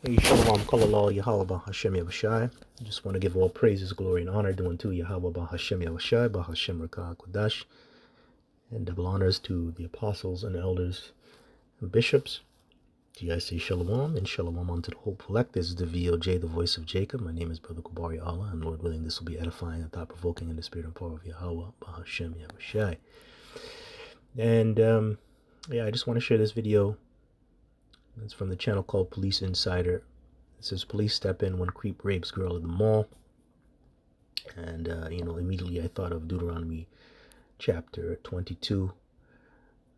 Hey, Shalom, Kalalal, Yahweh, Hashem, Yahushai. I just want to give all praises, glory, and honor due unto Yahweh, Hashem, Yahushai, Hashem, Rakah, Kodash, and double honors to the apostles and elders and bishops. Do you guys say Shalom and Shalom unto the hopeful elect? This is the VOJ, the voice of Jacob. My name is Brother Kubari Allah, and Lord willing, this will be edifying and thought provoking in the spirit and power of Yahweh, Hashem, Yahushai. And yeah, I just want to share this video. It's from the channel called Police Insider. It says, police step in when creep rapes girl at the mall. And, immediately I thought of Deuteronomy chapter 22,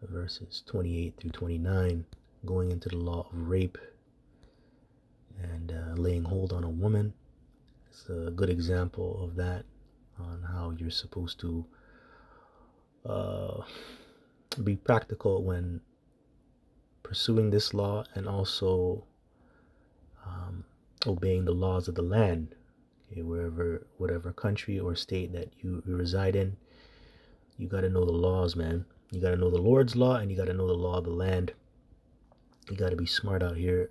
verses 28 through 29, going into the law of rape and laying hold on a woman. It's a good example of that, on how you're supposed to be practical when pursuing this law, and also obeying the laws of the land. Okay, whatever country or state that you reside in, you got to know the laws, man. You got to know the Lord's law, and you got to know the law of the land. You got to be smart out here.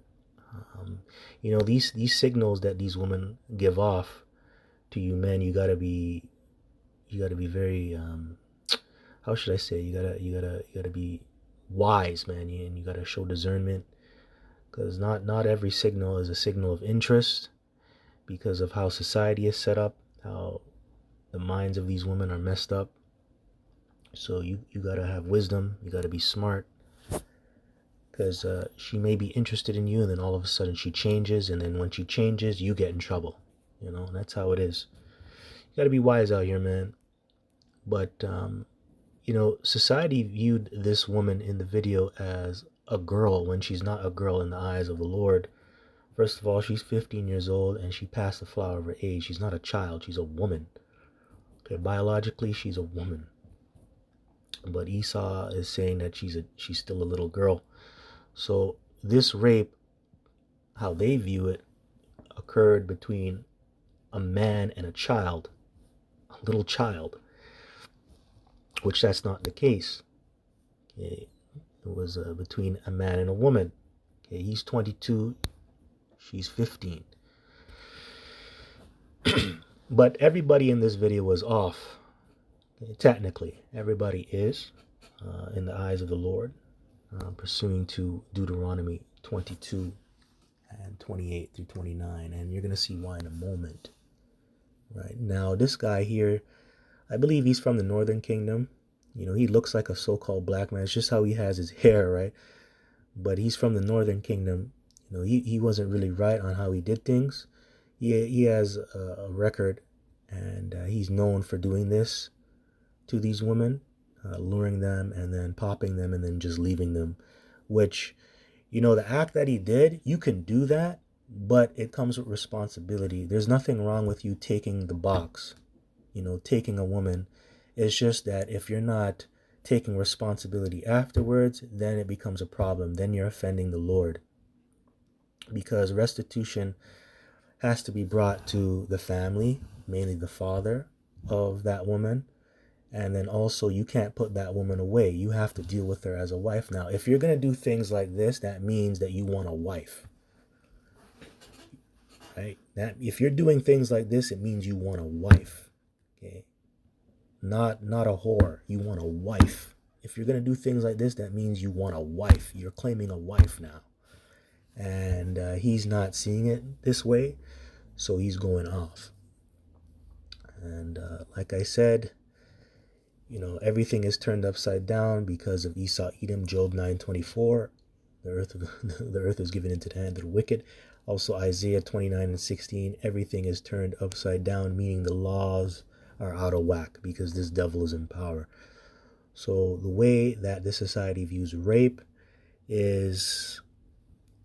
These signals that these women give off to you men, you got to be very how should I say? You gotta be wise, man, and you gotta show discernment, because not every signal is a signal of interest, because of how society is set up, how the minds of these women are messed up. So you gotta have wisdom, you gotta be smart, because she may be interested in you, and then all of a sudden she changes, and then when she changes, you get in trouble. And that's how it is. You gotta be wise out here, man. But society viewed this woman in the video as a girl when she's not a girl in the eyes of the Lord. First of all, she's 15 years old and she passed the flower of her age. She's not a child, she's a woman. Okay, biologically, she's a woman. But Esau is saying that she's still a little girl. So this rape, how they view it, occurred between a man and a child, a little child, which that's not the case. Okay, it was between a man and a woman. Okay, he's 22, she's 15. But everybody in this video was off. Okay, technically, everybody is, in the eyes of the Lord, pursuing to Deuteronomy 22 and 28 through 29. And you're going to see why in a moment. Right now, this guy here, I believe he's from the Northern Kingdom. He looks like a so-called black man. It's just how he has his hair, right? But he's from the Northern Kingdom. He wasn't really right on how he did things. He has a record, and he's known for doing this to these women, luring them and then popping them and then just leaving them. Which, the act that he did, you can do that, but it comes with responsibility. There's nothing wrong with you taking the box, taking a woman. It's just that if you're not taking responsibility afterwards, then it becomes a problem. Then you're offending the Lord, because restitution has to be brought to the family, mainly the father of that woman. And then also, you can't put that woman away. You have to deal with her as a wife. Now, if you're going to do things like this, that means that you want a wife. Right? That if you're doing things like this, it means you want a wife. Okay? Not a whore. You want a wife. If you're going to do things like this, that means you want a wife. You're claiming a wife now. And he's not seeing it this way, so he's going off. And like I said, everything is turned upside down because of Esau, Edom, Job 9:24. The earth is given into the hand of the wicked. Also Isaiah 29:16. Everything is turned upside down, meaning the laws are out of whack because this devil is in power. So the way that this society views rape is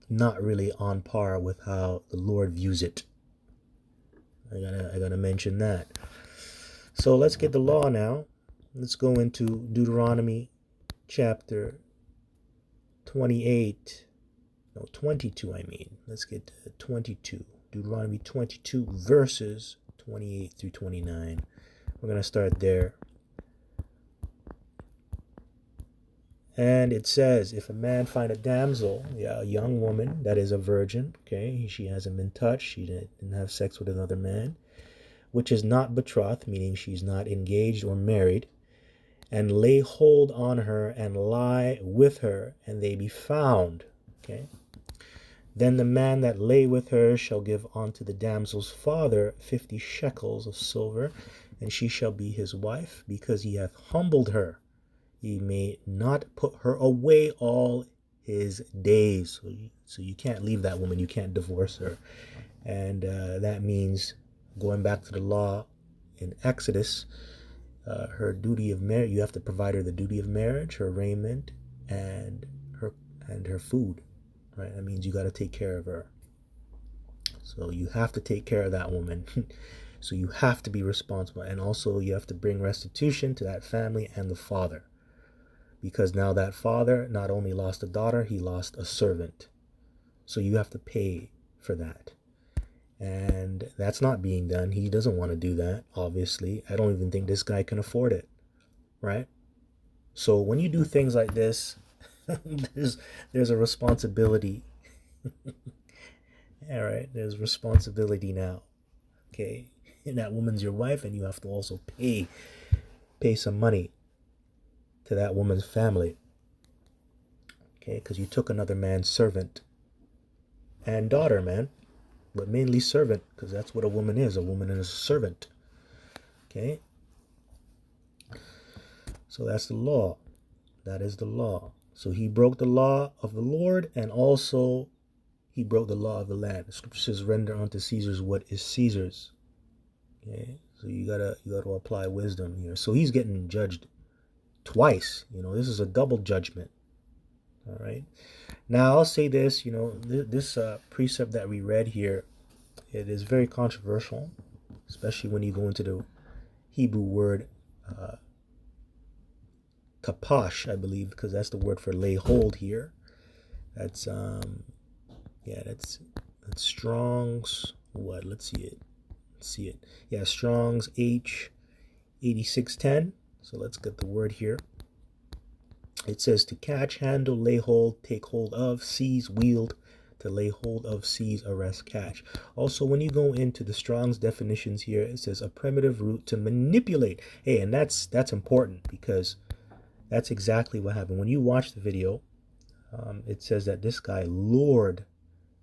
not really on par with how the Lord views it. I gotta mention that. So let's get the law now. Let's go into Deuteronomy chapter 22. Let's get to 22. Deuteronomy 22 verses 28 through 29. We're going to start there. And it says, if a man find a damsel, yeah, a young woman that is a virgin, okay, she hasn't been touched, she didn't have sex with another man, which is not betrothed, meaning she's not engaged or married, and lay hold on her and lie with her, and they be found, okay, then the man that lay with her shall give unto the damsel's father 50 shekels of silver, and she shall be his wife, because he hath humbled her. He may not put her away all his days. So you can't leave that woman. You can't divorce her. And that means, going back to the law in Exodus, her duty of marriage, you have to provide her the duty of marriage, her raiment, and her food. Right? That means you got to take care of her. So you have to take care of that woman. So you have to be responsible. And also you have to bring restitution to that family and the father. Because now that father not only lost a daughter, he lost a servant. So you have to pay for that. And that's not being done. He doesn't want to do that, obviously. I don't even think this guy can afford it, right? So when you do things like this, there's a responsibility. All right, there's responsibility now. Okay, and that woman's your wife, and you have to also pay some money to that woman's family. Okay, because you took another man's servant and daughter, man. But mainly servant, because that's what a woman is. A woman is a servant. Okay? So that's the law. That is the law. So he broke the law of the Lord, and also he broke the law of the land. The scripture says, render unto Caesar's what is Caesar's. Okay? So you gotta apply wisdom here. So he's getting judged twice. This is a double judgment. All right. Now I'll say this, this precept that we read here, it is very controversial, especially when you go into the Hebrew word tapash, I believe, because that's the word for lay hold here. That's that's Strong's what? Let's see it. Yeah, Strong's H8610. So let's get the word here. It says to catch, handle, lay hold, take hold of, seize, wield, to lay hold of, seize, arrest, catch. Also, when you go into the Strong's definitions here, it says a primitive root to manipulate. Hey, and that's important, because that's exactly what happened. When you watch the video, it says that this guy lured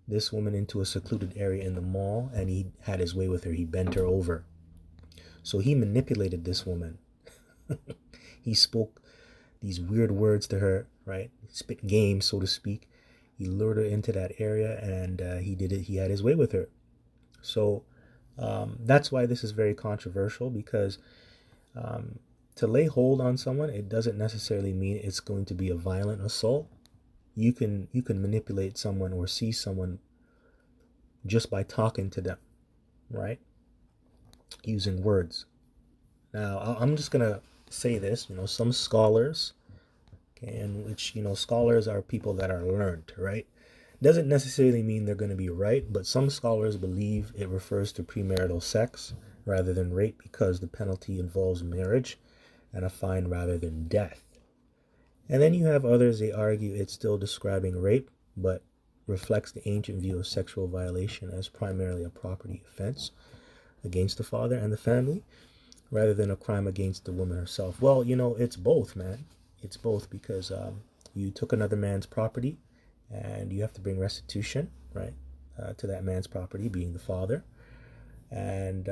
this woman into a secluded area in the mall, and he had his way with her. He bent her over. So he manipulated this woman. He spoke these weird words to her, right? Spit game, so to speak. He lured her into that area, and he did it. He had his way with her. So that's why this is very controversial, because to lay hold on someone, it doesn't necessarily mean it's going to be a violent assault. You can manipulate someone or see someone just by talking to them, right? Using words. Now, I'm just gonna say this, some scholars, okay, in which, scholars are people that are learned, right? Doesn't necessarily mean they're going to be right, but some scholars believe it refers to premarital sex rather than rape, because the penalty involves marriage and a fine rather than death. And then you have others, they argue it's still describing rape, but reflects the ancient view of sexual violation as primarily a property offense against the father and the family, rather than a crime against the woman herself. Well, it's both, man. It's both, because you took another man's property, and you have to bring restitution, right, to that man's property, being the father. And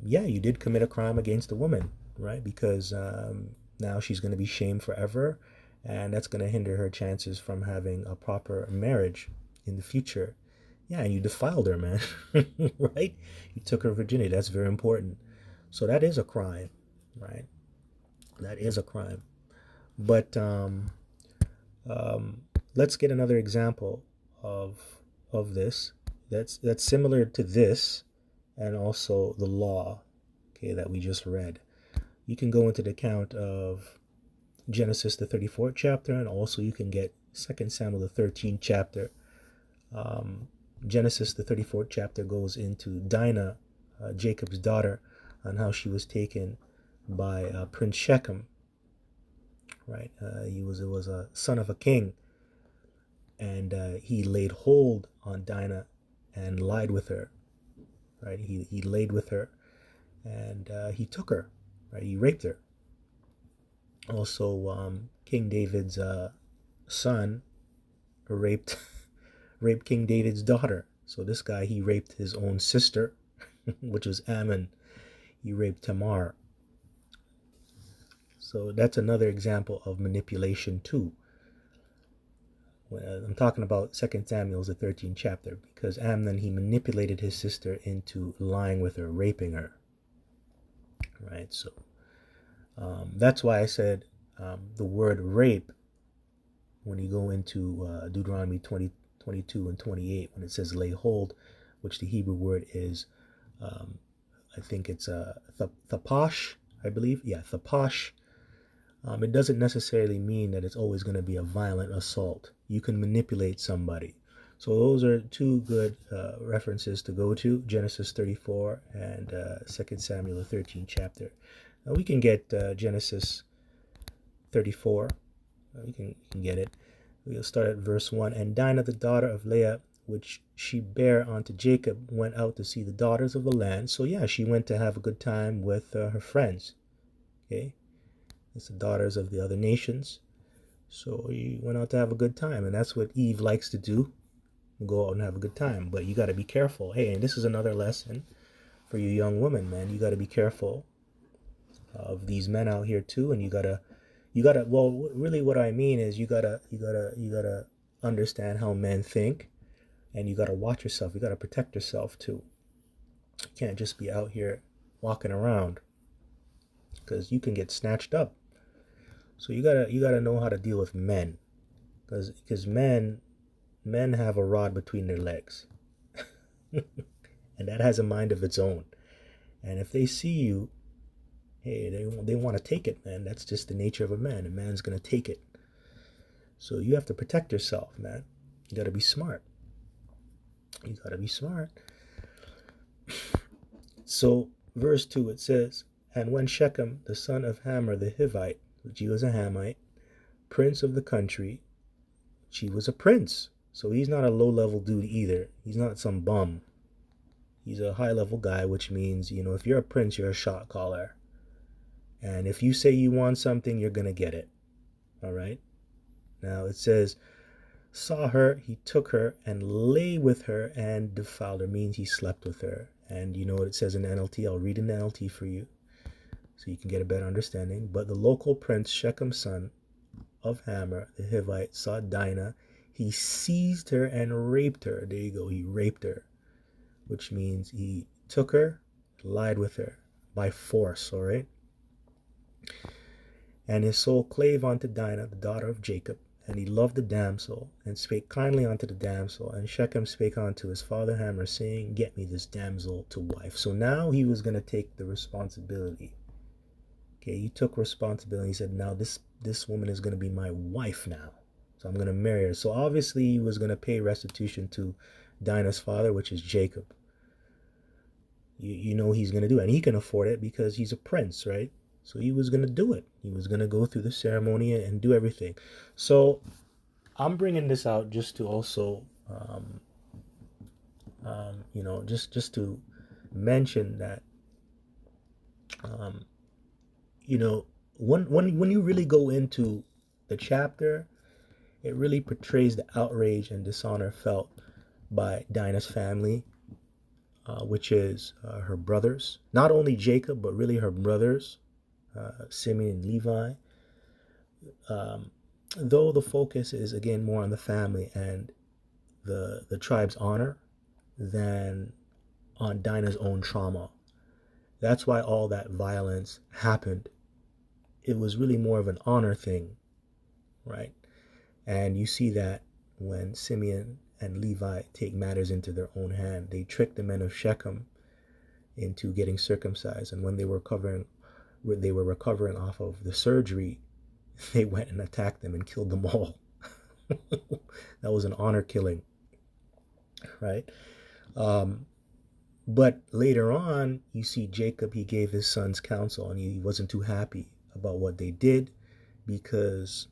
you did commit a crime against the woman, right, because now she's going to be shamed forever, and that's going to hinder her chances from having a proper marriage in the future. Yeah, and you defiled her, man, right? You took her virginity. That's very important. So that is a crime, right? That is a crime. But let's get another example of this that's similar to this, and also the law, okay, that we just read. You can go into the account of Genesis the 34th chapter, and also you can get 2 Samuel the 13th chapter. Genesis the 34th chapter goes into Dinah, Jacob's daughter, on how she was taken by Prince Shechem. right? It was a son of a king, and he laid hold on Dinah and lied with her, right? He laid with her, and he took her, right? He raped her. Also, King David's son raped raped King David's daughter. So this guy, he raped his own sister, which was Ammon. He raped Tamar. So that's another example of manipulation too. I'm talking about 2 Samuel, the 13th chapter, because Amnon, he manipulated his sister into lying with her, raping her. Right, so that's why I said the word rape, when you go into Deuteronomy 22 and 28, when it says lay hold, which the Hebrew word is, I think it's thapash, I believe. Yeah, thapash. It doesn't necessarily mean that it's always going to be a violent assault. You can manipulate somebody. So those are two good references to go to, Genesis 34 and 2 Samuel, the 13th chapter. Now we can get Genesis 34. We can get it. We'll start at verse 1. And Dinah, the daughter of Leah, which she bare unto Jacob, went out to see the daughters of the land. So yeah, she went to have a good time with her friends. Okay, it's the daughters of the other nations. So he went out to have a good time, and that's what Eve likes to do, go out and have a good time. But you got to be careful. Hey, and this is another lesson for you young women, man. You got to be careful of these men out here too, and you gotta, well, really what I mean is you gotta understand how men think, and you gotta watch yourself. You gotta protect yourself too. You can't just be out here walking around, because you can get snatched up. So you gotta know how to deal with men, because men have a rod between their legs, and that has a mind of its own. And if they see you, hey, they want to take it, man. That's just the nature of a man. A man's gonna take it. So you have to protect yourself, man. You gotta be smart. You gotta be smart. So verse 2, it says, and when Shechem, the son of Hamor the Hivite, which he was a Hamite, prince of the country, which he was a prince. So he's not a low-level dude either. He's not some bum. He's a high-level guy, which means, you know, if you're a prince, you're a shot caller. And if you say you want something, you're going to get it. All right? Now it says, saw her, he took her and lay with her and defiled her, means he slept with her. And you know what it says in the NLT? I'll read in the NLT for you so you can get a better understanding. But the local prince, Shechem's son of Hamor, the Hivite, saw Dinah. He seized her and raped her. There you go. He raped her, which means he took her, lied with her by force, all right? And his soul clave unto Dinah, the daughter of Jacob, and he loved the damsel, and spake kindly unto the damsel. And Shechem spake unto his father Hamor, saying, get me this damsel to wife. So now he was going to take the responsibility. Okay, he took responsibility. He said, now this woman is going to be my wife now. So I'm going to marry her. So obviously he was going to pay restitution to Dinah's father, which is Jacob. You know he's going to do it. And he can afford it because he's a prince, right? So he was going to do it. He was going to go through the ceremony and do everything. So I'm bringing this out just to also, you know, just to mention that, you know, when you really go into the chapter, it really portrays the outrage and dishonor felt by Dinah's family, which is her brothers. Not only Jacob, but really her brothers, Simeon and Levi. Though the focus is, again, more on the family and the tribe's honor than on Dinah's own trauma. That's why all that violence happened. It was really more of an honor thing, right? And you see that when Simeon and Levi take matters into their own hand. They tricked the men of Shechem into getting circumcised. And when they were recovering off of the surgery, they went and attacked them and killed them all. That was an honor killing, right? But later on, you see Jacob, he gave his sons counsel, and he wasn't too happy about what they did, because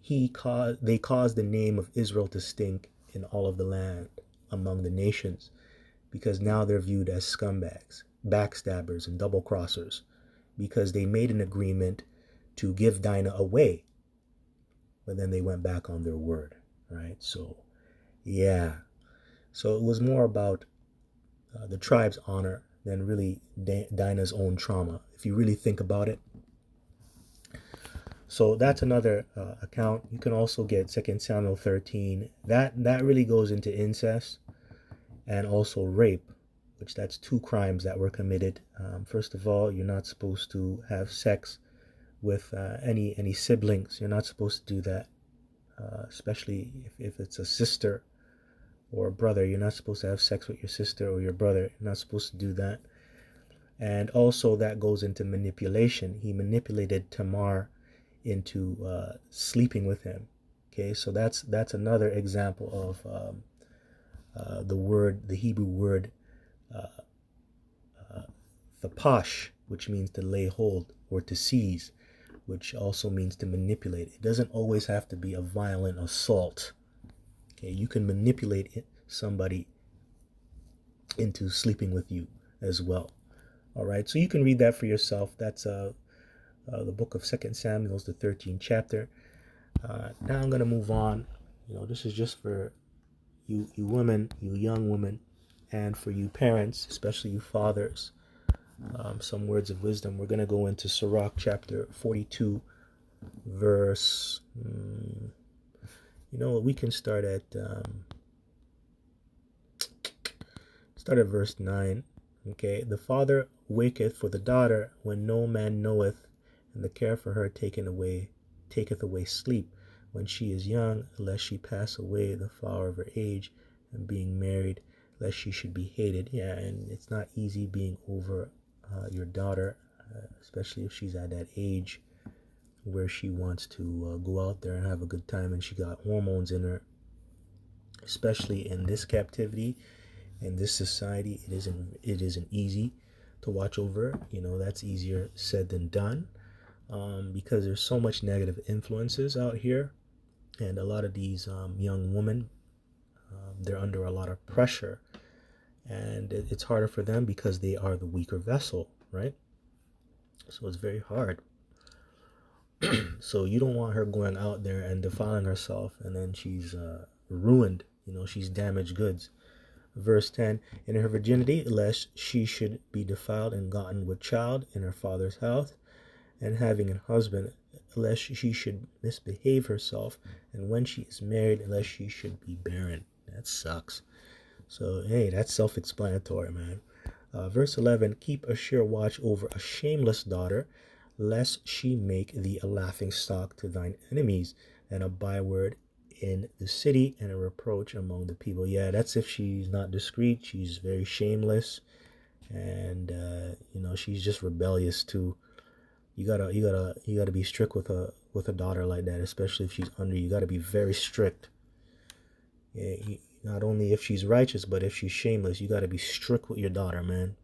they caused the name of Israel to stink in all of the land among the nations, because now they're viewed as scumbags, backstabbers, and double crossers, because they made an agreement to give Dinah away, but then they went back on their word, right? So, yeah. So it was more about the tribe's honor than really Dinah's own trauma, if you really think about it. So that's another account. You can also get 2 Samuel 13. That really goes into incest and also rape, which that's two crimes that were committed. First of all, you're not supposed to have sex with any siblings. You're not supposed to do that, especially if it's a sister or a brother. You're not supposed to have sex with your sister or your brother. You're not supposed to do that. And also that goes into manipulation. He manipulated Tamar into sleeping with him. Okay, so that's another example of the Hebrew word thapash, which means to lay hold or to seize, which also means to manipulate. It doesn't always have to be a violent assault. Okay, you can manipulate somebody into sleeping with you as well. All right, so you can read that for yourself. That's the book of 2 Samuel, the 13th chapter. Now I'm going to move on. This is just for you women, you young women, and for you parents, especially you fathers. Some words of wisdom. We're going to go into Sirach chapter 42, verse... we can start at verse 9. Okay, the father waketh for the daughter when no man knoweth, and the care for her taketh away sleep when she is young, lest she pass away the flower of her age, and being married, lest she should be hated. Yeah, and it's not easy being over your daughter, especially if she's at that age where she wants to go out there and have a good time, and she got hormones in her. Especially in this captivity, in this society, it isn't easy to watch over. That's easier said than done, because there's so much negative influences out here, and a lot of these young women, they're under a lot of pressure, and it's harder for them because they are the weaker vessel, right? So it's very hard. So you don't want her going out there and defiling herself, and then she's ruined. She's damaged goods. Verse 10, in her virginity, lest she should be defiled and gotten with child in her father's house, and having a husband, lest she should misbehave herself, and when she is married, lest she should be barren. That sucks. So, hey, that's self-explanatory, man. Verse 11, keep a sure watch over a shameless daughter, lest she make thee a laughing stock to thine enemies, and a byword in the city, and a reproach among the people. Yeah, that's if she's not discreet. She's very shameless, and she's just rebellious too. You gotta be strict with a daughter like that, especially if she's under you. You gotta be very strict. Yeah, not only if she's righteous, but if she's shameless, you gotta be strict with your daughter, man.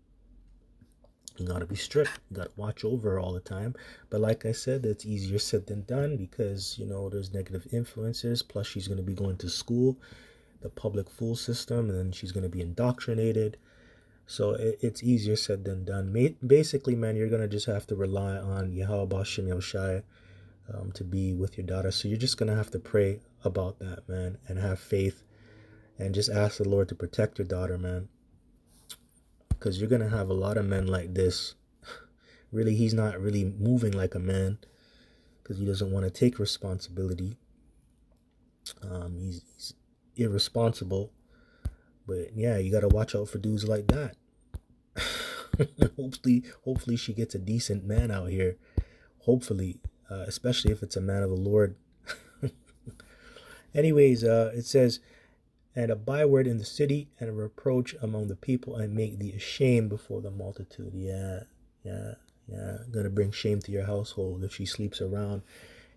You gotta be strict. You gotta watch over her all the time. But like I said, that's easier said than done, because there's negative influences. Plus, she's gonna be going to school, the public school system, and then she's gonna be indoctrinated. So it's easier said than done. Basically, man, you're gonna just have to rely on Yahweh Bashem Yoshai to be with your daughter. So you're just gonna have to pray about that, man, and have faith, and just ask the Lord to protect your daughter, man. Because you're going to have a lot of men like this. Really, he's not really moving like a man, because he doesn't want to take responsibility. He's irresponsible. But yeah, you got to watch out for dudes like that. Hopefully she gets a decent man out here. Hopefully, especially if it's a man of the Lord. Anyways, it says, and a byword in the city, and a reproach among the people, and make thee ashamed before the multitude. Yeah. Gonna bring shame to your household if she sleeps around.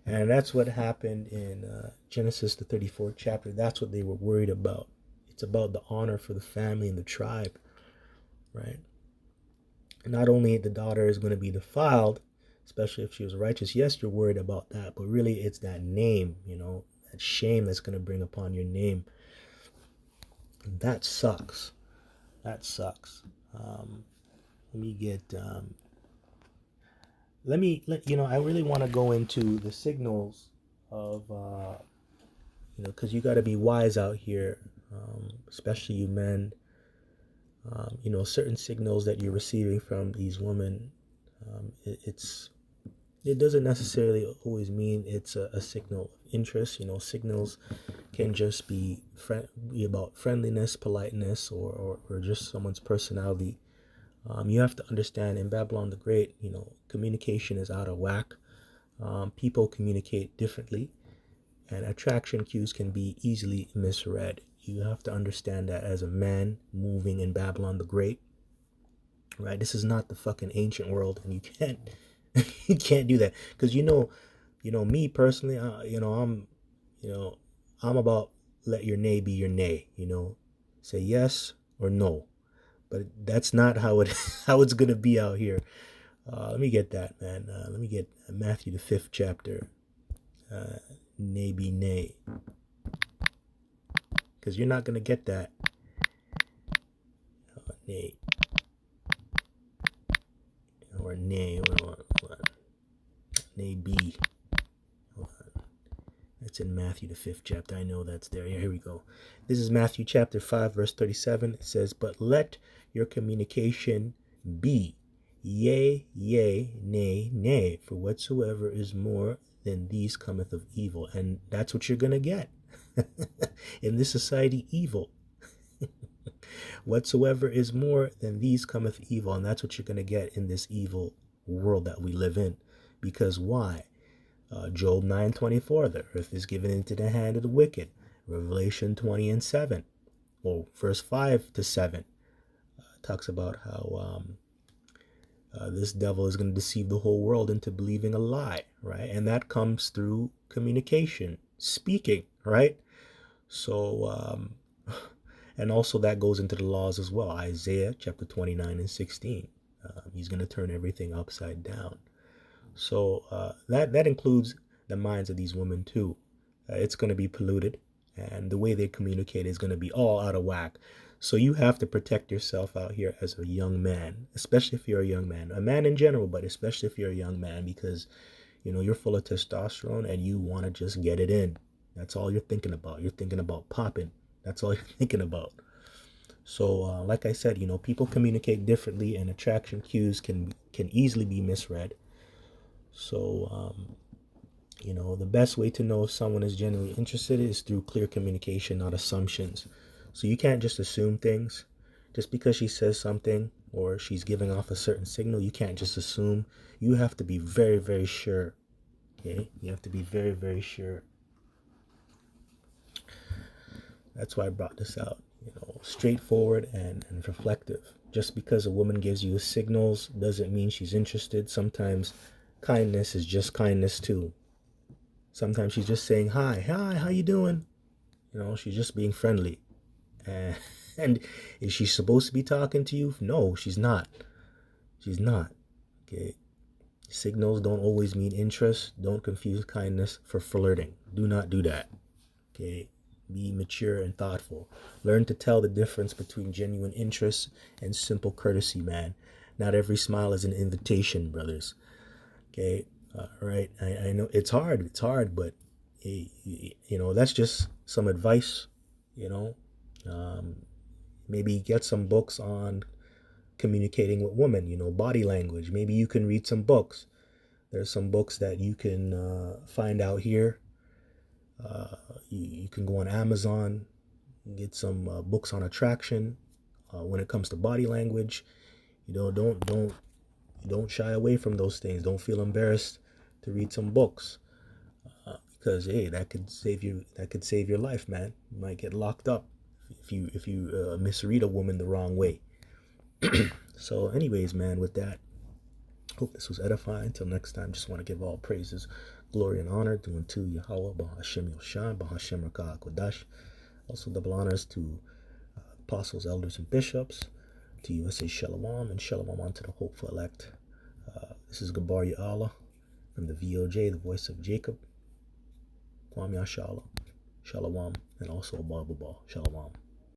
And that's what happened in Genesis, the 34th chapter. That's what they were worried about. It's about the honor for the family and the tribe, right? Not only the daughter is going to be defiled, especially if she was righteous. Yes, you're worried about that, but really it's that name, that shame that's going to bring upon your name. That sucks. That sucks. Let me get, I really want to go into the signals of, because you got to be wise out here, especially you men. Certain signals that you're receiving from these women, it doesn't necessarily always mean it's a signal of interest. Signals can just be about friendliness, politeness, or just someone's personality. You have to understand, in Babylon the Great, communication is out of whack. People communicate differently, and attraction cues can be easily misread. You have to understand that as a man moving in Babylon the Great, right? This is not the fucking ancient world, and you can't you can't do that, because me personally, I'm about let your nay be your nay. Say yes or no, but that's not how how it's gonna be out here. Let me get that, man. Let me get Matthew the 5th chapter. Nay be nay, because you're not gonna get that. Nay or nay or nay be. It's in Matthew the 5th chapter. I know that's there. Here we go. This is Matthew chapter 5 verse 37. It says, "But let your communication be yea, yea, nay, nay, for whatsoever is more than these cometh of evil." And that's what you're going to get. In this society, evil. Whatsoever is more than these cometh evil. And that's what you're going to get in this evil world that we live in. Because why? Job 9:24, the earth is given into the hand of the wicked. Revelation 20:7, or verse 5-7, talks about how this devil is going to deceive the whole world into believing a lie, right? And that comes through communication, speaking, right? So, and also that goes into the laws as well. Isaiah chapter 29:16. He's going to turn everything upside down. So that includes the minds of these women too. It's going to be polluted, and the way they communicate is going to be all out of whack. So you have to protect yourself out here as a young man, especially if you're a young man, a man in general, but especially if you're a young man, because you're full of testosterone and you want to just get it in. That's all you're thinking about. You're thinking about popping. That's all you're thinking about. So like I said, people communicate differently, and attraction cues can easily be misread. So, the best way to know if someone is genuinely interested is through clear communication, not assumptions. So you can't just assume things. Just because she says something or she's giving off a certain signal, you can't just assume. You have to be very, very sure. Okay? You have to be very, very sure. That's why I brought this out. Straightforward and reflective. Just because a woman gives you signals doesn't mean she's interested. Sometimes kindness is just kindness too. Sometimes she's just saying hi, how you doing? She's just being friendly. And is she supposed to be talking to you? No, she's not. She's not. Okay. Signals don't always mean interest. Don't confuse kindness for flirting. Do not do that. Okay. Be mature and thoughtful. Learn to tell the difference between genuine interest and simple courtesy, man. Not every smile is an invitation, brothers. Okay, right. I know it's hard, but that's just some advice. Maybe get some books on communicating with women. Body language. Maybe you can read some books. There's some books that you can find out here. You can go on Amazon, get some books on attraction. When it comes to body language, don't shy away from those things. Don't feel embarrassed to read some books, because hey, that could save your life, man. You might get locked up if you misread a woman the wrong way. So anyways, man, with that, hope this was edifying. Until next time, just want to give all praises, glory, and honor to Yahweh, Bahashem Yoshan, Bahashem Rakah Kodash. Also double honors to apostles, elders, and bishops, to USA Shalom, and Shalom unto the hopeful elect. This is Gabar Ya Allah from the VOJ, the voice of Jacob. Kwam Ya Shalom, Shalom, and also a Bible ball. Shalom.